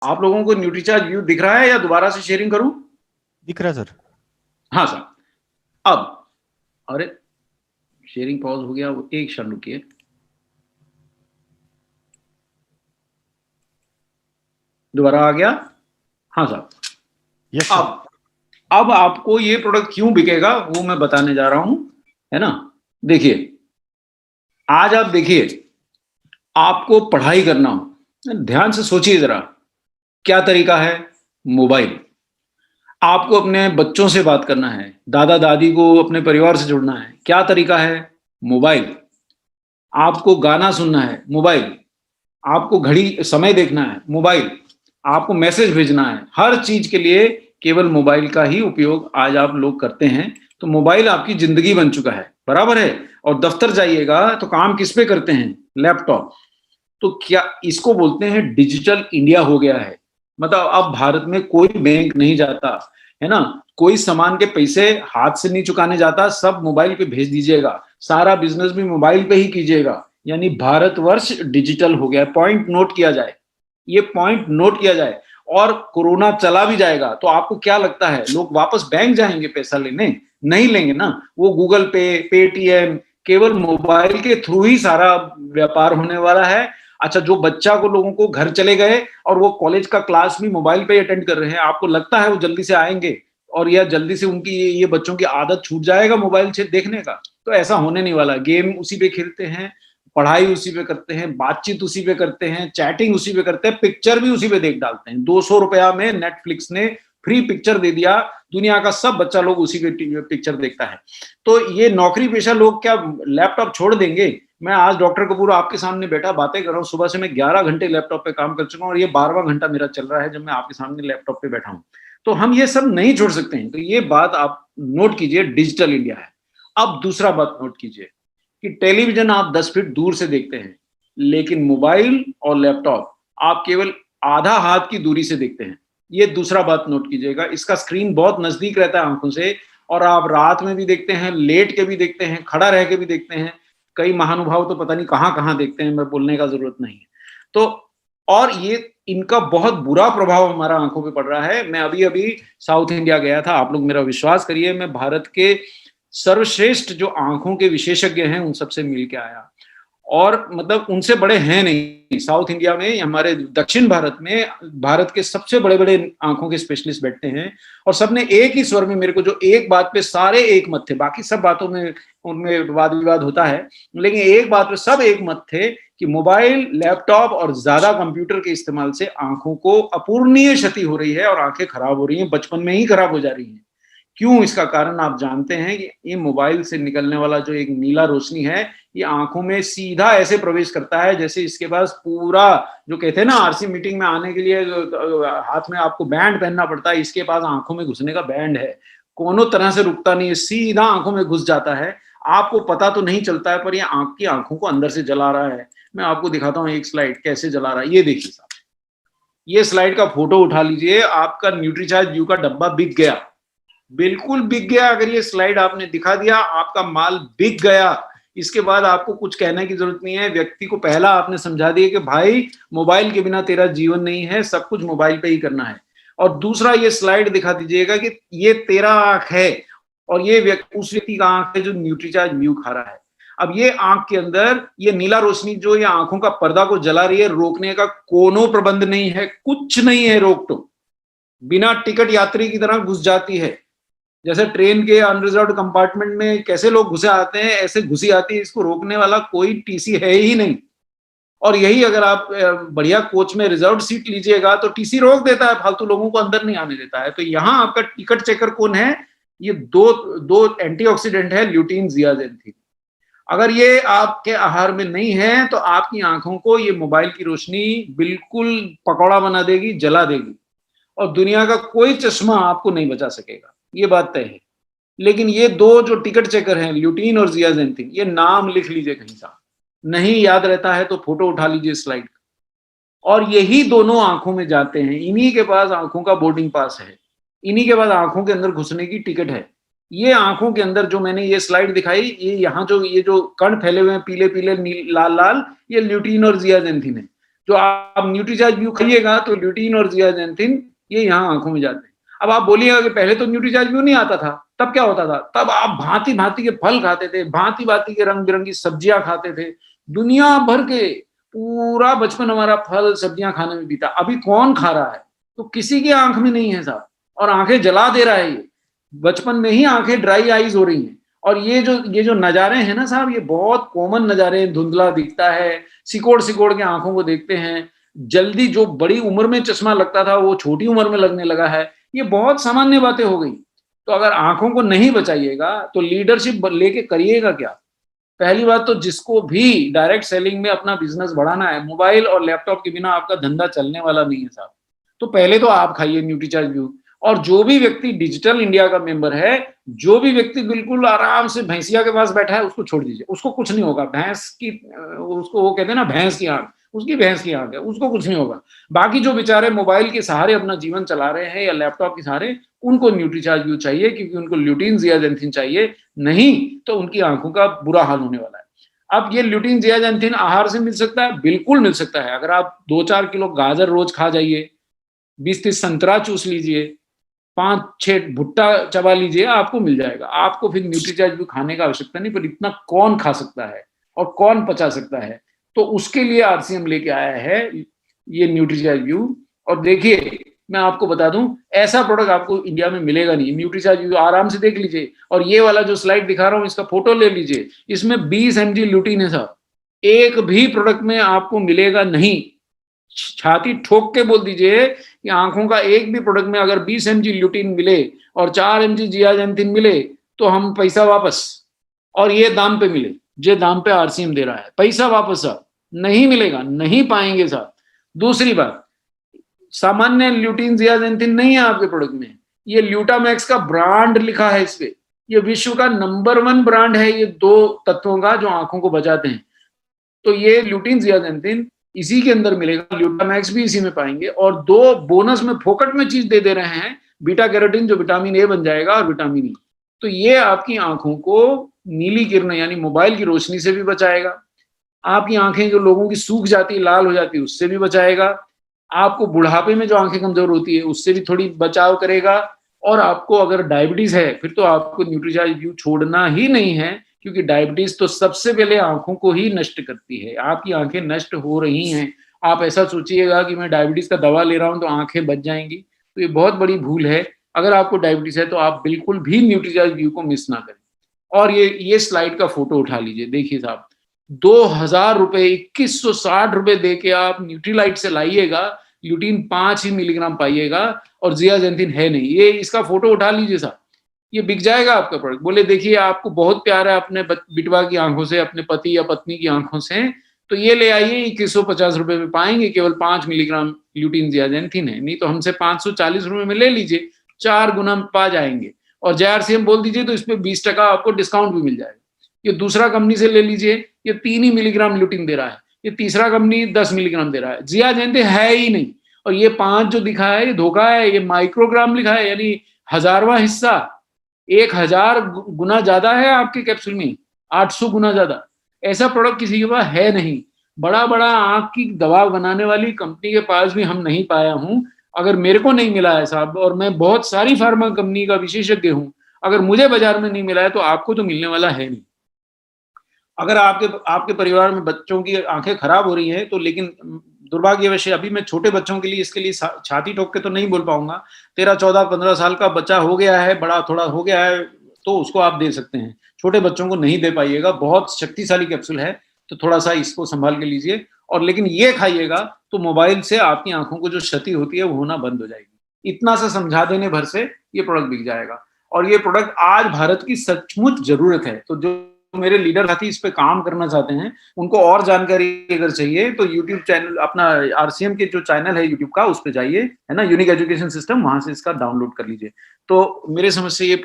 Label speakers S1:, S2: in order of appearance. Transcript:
S1: आप लोगों को न्यूट्रीचार्ज व्यू दिख रहा है या दोबारा से शेयरिंग करूं?
S2: दिख रहा है सर।
S1: हाँ सर। अब, अरे शेयरिंग पॉज हो गया, वो एक क्षण रुकिए। दोबारा आ गया? हाँ सर।
S2: Yes sir.
S1: अब आपको ये प्रोडक्ट क्यों बिकेगा वो मैं बताने जा रहा हूं, है ना। देखिए, आज आप देखिए, आपको पढ़ाई करना हो, ध्यान से सोचिए जरा, क्या तरीका है? मोबाइल। आपको अपने बच्चों से बात करना है, दादा दादी को अपने परिवार से जुड़ना है, क्या तरीका है? मोबाइल। आपको गाना सुनना है, मोबाइल। आपको घड़ी समय देखना है, मोबाइल। आपको मैसेज भेजना है, हर चीज के लिए केवल मोबाइल का ही उपयोग आज आप लोग करते हैं। तो मोबाइल आपकी जिंदगी बन चुका है, बराबर है। और दफ्तर जाइएगा तो काम किस पे करते हैं? लैपटॉप। तो क्या इसको बोलते हैं डिजिटल इंडिया हो गया है। मतलब अब भारत में कोई बैंक नहीं जाता, है ना। कोई सामान के पैसे हाथ से नहीं चुकाने जाता, सब मोबाइल पे भेज दीजिएगा। सारा बिजनेस भी मोबाइल पे ही कीजिएगा। यानी भारतवर्ष डिजिटल हो गया है। पॉइंट नोट किया जाए, ये पॉइंट नोट किया जाए। और कोरोना चला भी जाएगा तो आपको क्या लगता है लोग वापस बैंक जाएंगे पैसा लेने? नहीं लेंगे ना। वो गूगल पे, पेटीएम, केवल मोबाइल के थ्रू ही सारा व्यापार होने वाला है। अच्छा, जो बच्चा को लोगों को घर चले गए और वो कॉलेज का क्लास भी मोबाइल पे अटेंड कर रहे हैं, आपको लगता है वो जल्दी से आएंगे? और या जल्दी से उनकी ये बच्चों की आदत छूट जाएगा मोबाइल से देखने का? तो ऐसा होने नहीं वाला। गेम उसी पे खेलते हैं, पढ़ाई उसी पे करते हैं, बातचीत उसी पे करते हैं, चैटिंग उसी पे करते हैं, पिक्चर भी उसी पे देख डालते हैं। 200 रुपया में नेटफ्लिक्स ने फ्री पिक्चर दे दिया, दुनिया का सब बच्चा लोग उसी पे पिक्चर देखता है। तो ये नौकरी पेशा लोग क्या लैपटॉप छोड़ देंगे? मैं आज डॉक्टर कपूर आपके सामने बैठा बातें कर रहा हूँ, सुबह से मैं 11 घंटे लैपटॉप पे काम कर चुका हूँ और ये 12वां घंटा मेरा चल रहा है जब मैं आपके सामने लैपटॉप पे बैठा हूँ। तो हम ये सब नहीं छोड़ सकते हैं। तो ये बात आप नोट कीजिए, डिजिटल इंडिया है। अब दूसरा बात नोट कीजिए कि टेलीविजन आप 10 फीट दूर से देखते हैं, लेकिन मोबाइल और लैपटॉप आप केवल आधा हाथ की दूरी से देखते हैं। ये दूसरा बात नोट कीजिएगा। इसका स्क्रीन बहुत नजदीक रहता है आंखों से, और आप रात में भी देखते हैं, लेट के भी देखते हैं, खड़ा रह के भी देखते हैं। कई महानुभाव तो पता नहीं कहाँ कहाँ देखते हैं, मैं बोलने का जरूरत नहीं है। तो और ये इनका बहुत बुरा प्रभाव हमारा आंखों पे पड़ रहा है। मैं अभी अभी साउथ इंडिया गया था, आप लोग मेरा विश्वास करिए, मैं भारत के सर्वश्रेष्ठ जो आंखों के विशेषज्ञ हैं उन सबसे मिल के आया। और मतलब उनसे बड़े हैं नहीं साउथ इंडिया में, हमारे दक्षिण भारत में भारत के सबसे बड़े बड़े आंखों के स्पेशलिस्ट बैठते हैं। और सबने एक ही स्वर में मेरे को, जो एक बात पे सारे एक मत थे, बाकी सब बातों में उनमें वाद विवाद होता है, लेकिन एक बात पे सब एक मत थे कि मोबाइल, लैपटॉप और ज्यादा कंप्यूटर के इस्तेमाल से आंखों को अपूर्णीय क्षति हो रही है और आंखें खराब हो रही हैं, बचपन में ही खराब हो जा रही हैं। क्यों? इसका कारण आप जानते हैं कि ये मोबाइल से निकलने वाला जो एक नीला रोशनी है, ये आंखों में सीधा ऐसे प्रवेश करता है जैसे इसके पास पूरा, जो कहते हैं ना आरसी मीटिंग में आने के लिए हाथ में आपको बैंड पहनना पड़ता है, इसके पास आंखों में घुसने का बैंड है। कोनो तरह से रुकता नहीं है, सीधा आंखों में घुस जाता है। आपको पता तो नहीं चलता है, पर ये की आंखों को अंदर से जला रहा है। मैं आपको दिखाता हूँ एक स्लाइड कैसे जला रहा है। ये देखिए साहब, ये स्लाइड का फोटो उठा लीजिए, आपका न्यूट्रीचार्ज व्यू का डब्बा बिक गया, बिल्कुल बिक गया। अगर ये स्लाइड आपने दिखा दिया, आपका माल बिक गया। इसके बाद आपको कुछ कहने की जरूरत नहीं है। व्यक्ति को पहला आपने समझा दिया कि भाई मोबाइल के बिना तेरा जीवन नहीं है, सब कुछ मोबाइल पे ही करना है। और दूसरा, ये स्लाइड दिखा दीजिएगा कि ये तेरा आंख है और ये उस व्यक्ति का आंख है जो न्यूट्रीचार्ज व्यू खा रहा है। अब ये आंख के अंदर ये नीला रोशनी जो ये आंखों का पर्दा को जला रही है, रोकने का कोनो प्रबंध नहीं है, कुछ नहीं है रोक टोक। बिना टिकट यात्री की तरह घुस जाती है। जैसे ट्रेन के अनरिजर्व्ड कंपार्टमेंट में कैसे लोग घुसे आते हैं, ऐसे घुसी आती है। इसको रोकने वाला कोई टीसी है ही नहीं। और यही अगर आप बढ़िया कोच में रिजर्व सीट लीजिएगा तो टीसी रोक देता है, फालतू लोगों को अंदर नहीं आने देता है। तो यहाँ आपका टिकट चेकर कौन है? ये दो दो एंटीऑक्सीडेंट है, ल्यूटीन, जियाजेंथीन। अगर ये आपके आहार में नहीं है तो आपकी आंखों को ये मोबाइल की रोशनी बिल्कुल पकौड़ा बना देगी, जला देगी, और दुनिया का कोई चश्मा आपको नहीं बचा सकेगा, ये बात तय है। लेकिन ये दो जो टिकट चेकर हैं, ल्यूटीन और जियाजेंथिन, ये नाम लिख लीजिए कहीं सा, नहीं याद रहता है तो फोटो उठा लीजिए स्लाइड। और यही दोनों आंखों में जाते हैं, इन्हीं के पास आंखों का बोर्डिंग पास है, इन्हीं के पास आंखों के अंदर घुसने की टिकट है। ये आंखों के अंदर जो मैंने ये स्लाइड दिखाई, ये यहाँ जो ये जो कण फैले हुए हैं पीले पीले लाल लाल, ये ल्यूटीन और जियाजेंथिन है। जो आप न्यूट्रीचार्ज व्यू खाइएगा तो ल्यूटीन और जियाजेंथिन ये यहाँ आंखों में जाते हैं। अब आप बोलिएगा कि पहले तो न्यूट्रीचार्ज व्यू नहीं आता था, तब क्या होता था? तब आप भांति भांति के फल खाते थे, भांति भांति के रंग बिरंगी सब्जियां खाते थे, दुनिया भर के पूरा बचपन हमारा फल सब्जियां खाने में बीता। अभी कौन खा रहा है? तो किसी की आंख में नहीं है साहब, और आंखें जला दे रहा है ये। बचपन में ही आंखें ड्राई आईज हो रही हैं। और ये जो नजारे हैं ना साहब, ये बहुत कॉमन नजारे हैं। धुंधला दिखता है, सिकोड़ सिकोड़ के आंखों को देखते हैं, जल्दी जो बड़ी उम्र में चश्मा लगता था वो छोटी उम्र में लगने लगा है, ये बहुत सामान्य बातें हो गई। तो अगर आंखों को नहीं बचाइएगा तो लीडरशिप लेके करिएगा क्या? पहली बात तो जिसको भी डायरेक्ट सेलिंग में अपना बिजनेस बढ़ाना है, मोबाइल और लैपटॉप के बिना आपका धंधा चलने वाला नहीं है साहब। तो पहले तो आप खाइए न्यूट्रीचार्ज व्यू। और जो भी व्यक्ति डिजिटल इंडिया का मेंबर है, जो भी व्यक्ति बिल्कुल आराम से भैंसिया के पास बैठा है, उसको छोड़ दीजिए, उसको कुछ नहीं होगा। भैंस की उसको वो कहते हैं ना, भैंस की आंख, उसकी भैंस की आंख है, उसको कुछ नहीं होगा। बाकी जो बेचारे मोबाइल के सहारे अपना जीवन चला रहे हैं या लैपटॉप के सहारे, उनको न्यूट्रीचार्ज व्यू चाहिए, क्योंकि उनको ल्यूटीन जियाजेंथिन चाहिए, नहीं तो उनकी आंखों का बुरा हाल होने वाला है। अब ये ल्यूटीन जियाजेंथिन आहार से मिल सकता है, बिल्कुल मिल सकता है। अगर आप 2-4 किलो गाजर रोज खा जाइए, 20-30 संतरा चूस लीजिए, 5-6 भुट्टा चबा लीजिए, आपको मिल जाएगा। आपको फिर न्यूट्रीचार्ज व्यू खाने का आवश्यकता नहीं, पर इतना कौन खा सकता है और कौन पचा सकता है? तो उसके लिए आरसीएम लेके आया है ये न्यूट्रीचार्ज व्यू। और देखिए, मैं आपको बता दूं, ऐसा प्रोडक्ट आपको इंडिया में मिलेगा नहीं। न्यूट्रीचार्ज व्यू आराम से देख लीजिए, और ये वाला जो स्लाइड दिखा रहा हूं इसका फोटो ले लीजिए, इसमें 20 mg ल्यूटीन है साहब। एक भी प्रोडक्ट में आपको मिलेगा नहीं। छाती ठोक के बोल दीजिए कि आंखों का एक भी प्रोडक्ट में अगर 20 mg ल्यूटीन मिले और 4 mg जियाजेंथिन मिले तो हम पैसा वापस, और ये दाम पे मिले, जो दाम पे आरसीएम दे रहा है, पैसा वापस साहब नहीं मिलेगा, नहीं पाएंगे साहब। दूसरी बात, सामान्य ल्यूटीन जियाजेंथिन नहीं है आपके प्रोडक्ट में, ये ल्यूटामैक्स का ब्रांड लिखा है इस पे। ये विश्व का नंबर 1 ब्रांड है ये 2 तत्वों का जो आंखों को बचाते हैं। तो ये ल्यूटीन जियाजेंथिन इसी के अंदर मिलेगा, ल्यूटामैक्स भी इसी में पाएंगे, और 2 बोनस में फोकट में चीज दे रहे हैं, बीटा कैरोटीन जो विटामिन ए बन जाएगा, और विटामिन ई। तो ये आपकी आंखों को नीली किरणें यानी मोबाइल की रोशनी से भी बचाएगा, आपकी आंखें जो लोगों की सूख जाती, लाल हो जाती, उससे भी बचाएगा, आपको बुढ़ापे में जो आंखें कमजोर होती है उससे भी थोड़ी बचाव करेगा। और आपको अगर डायबिटीज है फिर तो आपको न्यूट्रीचार्ज व्यू छोड़ना ही नहीं है, क्योंकि डायबिटीज तो सबसे पहले आंखों को ही नष्ट करती है। आपकी आंखें नष्ट हो रही हैं, आप ऐसा सोचिएगा कि मैं डायबिटीज का दवा ले रहा हूं तो आंखें बच जाएंगी, तो ये बहुत बड़ी भूल है। अगर आपको डायबिटीज है तो आप बिल्कुल भी न्यूट्रीचार्ज व्यू को मिस ना करें। और ये स्लाइड का फोटो उठा लीजिए, देखिए साहब, 2000 रुपए, 2160 रुपए दे के आप न्यूट्रीलाइट से लाइएगा, ल्यूटीन 5 ही मिलीग्राम पाइएगा, और जियाजेंथिन है नहीं। ये इसका फोटो उठा लीजिए साहब, ये बिक जाएगा आपका प्रोडक्ट। बोले देखिए आपको बहुत प्यार है अपने बिटवा की आंखों से, अपने पति या पत्नी की आंखों से, तो ये ले आइए, 2150 रुपए में पाएंगे, केवल 5 मिलीग्राम ल्यूटीन जियाजेंथिन है। नहीं तो हमसे 540 रुपए में ले लीजिए, 4 गुना पा जाएंगे। और जेआरसीएम बोल दीजिए तो इसमें 20% आपको डिस्काउंट भी मिल जाएगा। ये दूसरा कंपनी से ले लीजिए, ये 3 ही मिलीग्राम ल्यूटीन दे रहा है, ये तीसरा कंपनी 10 मिलीग्राम दे रहा है, जियाजेंथिन है ही नहीं। और ये 5 जो दिखा है ये धोखा है, ये माइक्रोग्राम लिखा है, यानी 1000वां हिस्सा, 1000 गुना ज्यादा है आपके कैप्सूल में, 800 गुना ज्यादा। ऐसा प्रोडक्ट किसी के पास है नहीं। बड़ा बड़ा आंख की दवा बनाने वाली कंपनी के पास भी हम नहीं पाया हूं। अगर मेरे को नहीं मिला है साहब, और मैं बहुत सारी फार्मा कंपनी का विशेषज्ञ हूं, अगर मुझे बाजार में नहीं मिला है तो आपको तो मिलने वाला है नहीं। अगर आपके परिवार में बच्चों की आंखें खराब हो रही हैं तो, लेकिन दुर्भाग्यवश अभी मैं छोटे बच्चों के लिए इसके लिए छाती ठोक के तो नहीं बोल पाऊंगा। 13, 14, 15 साल का बच्चा हो गया है, बड़ा थोड़ा हो गया है, तो उसको आप दे सकते हैं। छोटे बच्चों को नहीं दे पाइएगा, बहुत शक्तिशाली कैप्सूल है, तो थोड़ा सा इसको संभाल के लीजिए। और लेकिन ये खाइएगा तो मोबाइल से आपकी आंखों को जो क्षति होती है वो होना बंद हो जाएगी। इतना सा समझा देने भर से ये प्रोडक्ट बिक जाएगा। और ये प्रोडक्ट आज भारत की सचमुच जरूरत है। तो जो मेरे लीडर साथी इस पे काम करना चाहते हैं, उनको और जानकारी अगर चाहिए तो यूट्यूब चैनल, अपना आरसीएम के जो चैनल है यूट्यूब का, उस पे जाइए, है ना, यूनिक एजुकेशन सिस्टम, वहां से इसका डाउनलोड कर लीजिए। तो मेरे समझ से ये